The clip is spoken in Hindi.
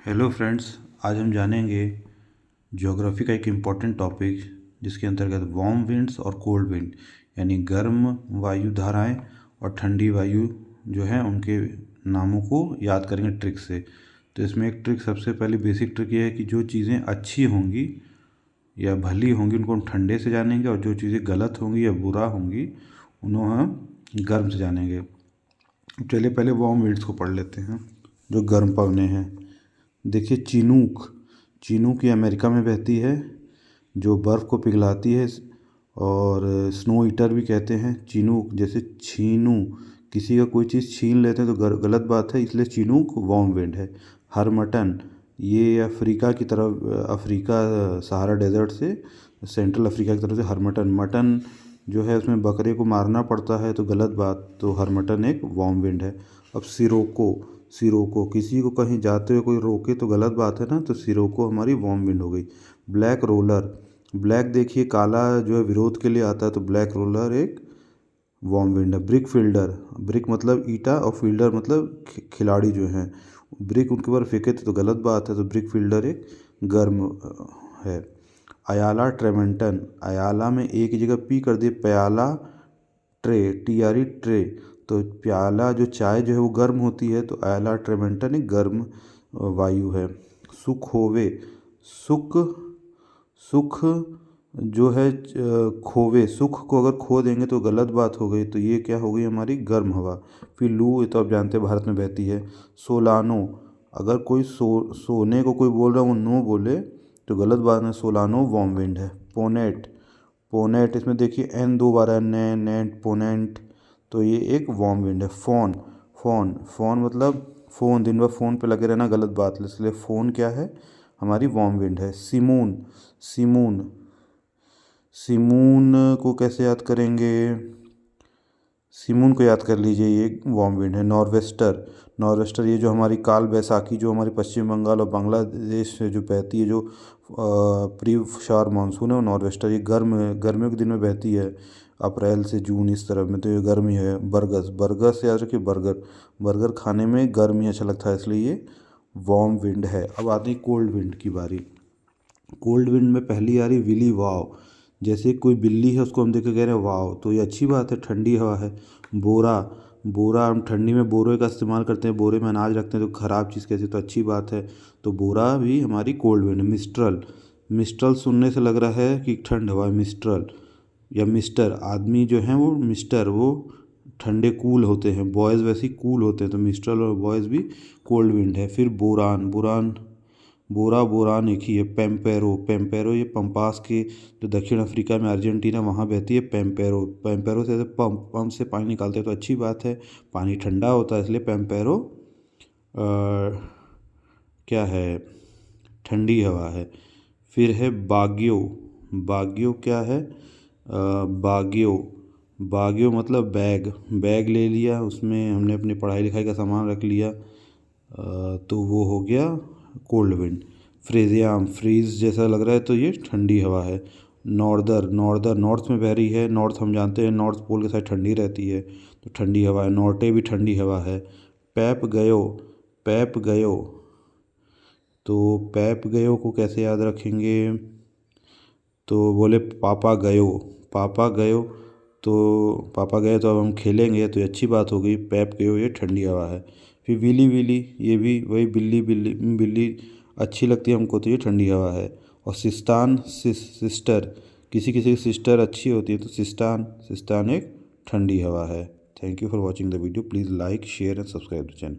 हेलो फ्रेंड्स, आज हम जानेंगे ज्योग्राफी का एक इम्पॉर्टेंट टॉपिक जिसके अंतर्गत वार्म विंड्स और कोल्ड विंड यानी गर्म वायु धाराएं और ठंडी वायु जो है उनके नामों को याद करेंगे ट्रिक से। तो इसमें एक ट्रिक, सबसे पहले बेसिक ट्रिक ये है कि जो चीज़ें अच्छी होंगी या भली होंगी उनको हम ठंडे से जानेंगे, और जो चीज़ें गलत होंगी या बुरा होंगी उन्हें हम गर्म से जानेंगे। चलिए पहले वार्म विंड्स को पढ़ लेते हैं जो गर्म पवने हैं। देखिए, चिनूक ये अमेरिका में बहती है जो बर्फ़ को पिघलाती है, और स्नो ईटर भी कहते हैं चिनूक। जैसे छीनू, किसी का कोई चीज़ छीन लेते हैं तो गलत बात है, इसलिए चिनूक वार्म विंड है। हरमटन, ये अफ्रीका की तरफ, अफ्रीका सहारा डेजर्ट से सेंट्रल अफ्रीका की तरफ से हरमटन, मटन जो है उसमें बकरे को मारना पड़ता है तो गलत बात, तो हरमटन एक वार्म विंड है। अब सिरोको, किसी को कहीं जाते हुए कोई रोके तो गलत बात है ना, तो सिरोको हमारी वार्म विंड हो गई। ब्लैक रोलर, ब्लैक देखिए काला जो है विरोध के लिए आता है, तो ब्लैक रोलर एक वार्म विंड है। ब्रिक फील्डर, ब्रिक मतलब ईटा और फील्डर मतलब खिलाड़ी जो हैं, ब्रिक उनके ऊपर फेंके थे तो गलत बात है, तो ब्रिक फील्डर एक गर्म है। अयाला ट्रेमेंटन, अयाला में एक ही जगह पी कर दिए, प्याला TRE ट्रे, तो प्याला जो चाय जो है वो गर्म होती है, तो अयाला ट्रेमेंटन एक गर्म वायु है। सुखोवे, सुख जो है खोवे, सुख को अगर खो देंगे तो गलत बात हो गई, तो ये क्या हो गई हमारी गर्म हवा। फिर लू, ये तो आप जानते हैं भारत में बहती है। सोलानो, अगर कोई सोने को कोई बोल रहा है वो नो बोले तो गलत बात है, सोलानो वार्म विंड है। पोनेट, इसमें देखिए एन दो बार है, नेट पोनेंट, तो ये एक वार्म विंड है। फोन मतलब फ़ोन, दिन भर फ़ोन पे लगे रहना गलत बात है, इसलिए फ़ोन क्या है हमारी वार्म विंड है। सिमून को कैसे याद करेंगे, सिमून को याद कर लीजिए, ये वार्म विंड है। नॉर्वेस्टर ये जो हमारी काल बैसाखी जो हमारी पश्चिम बंगाल और बांग्लादेश से जो बहती है, जो प्री शार मानसून है वो नॉर्वेस्टर, ये गर्मियों के दिन में बहती है, अप्रैल से जून इस तरफ में, तो ये गर्मी है। बरगस याद रखिए, बर्गर खाने में गर्म ही अच्छा लगता है, इसलिए ये वार्म विंड है। अब आती है कोल्ड विंड की बारी। कोल्ड विंड में पहली आ रही विली वाव, जैसे कोई बिल्ली है उसको हम देख के कह रहे हैं वाव, तो ये अच्छी बात है, ठंडी हवा है। बोरा, हम ठंडी में बोरे का इस्तेमाल करते हैं, बोरे में अनाज रखते हैं तो ख़राब चीज़ कैसे, तो अच्छी बात है, तो बोरा भी हमारी कोल्ड विंड। मिस्ट्रल सुनने से लग रहा है कि ठंड हवा है, मिस्ट्रल या मिस्टर, आदमी जो हैं वो मिस्टर, वो ठंडे कूल होते हैं, बॉयज़ वैसे ही कूल होते हैं, तो मिस्ट्रल और बॉयज़ भी कोल्ड विंड है। फिर बोरान एक ही है। पेम्पेरो ये पंपास के जो दक्षिण अफ्रीका में, अर्जेंटीना वहाँ बहती है पेम्पेरो से पंप से पानी निकालते हैं तो अच्छी बात है, पानी ठंडा होता है, इसलिए पेम्पेरो क्या है, ठंडी हवा है। फिर है बाग्यो क्या है, बाग्यो मतलब बैग ले लिया, उसमें हमने अपनी पढ़ाई लिखाई का सामान रख लिया, तो वो हो गया कोल्ड विंड। फ्रीज जैसा लग रहा है तो ये ठंडी हवा है। नॉर्थ में बह रही है, नॉर्थ हम जानते हैं नॉर्थ पोल के साइड ठंडी रहती है, तो ठंडी हवा है। नॉर्टे भी ठंडी हवा है। पैप गयो, तो पैप गयो को कैसे याद रखेंगे, तो बोले पापा गयो, तो अब हम खेलेंगे, तो ये अच्छी बात हो गई, पैप गयो ये ठंडी हवा है। फिर विली, ये भी वही बिल्ली अच्छी लगती है हमको, तो ये ठंडी हवा है। और सिस्टर, किसी की सिस्टर अच्छी होती है, तो सिस्तान एक ठंडी हवा है। Thank you for watching the video, please like share and subscribe the channel.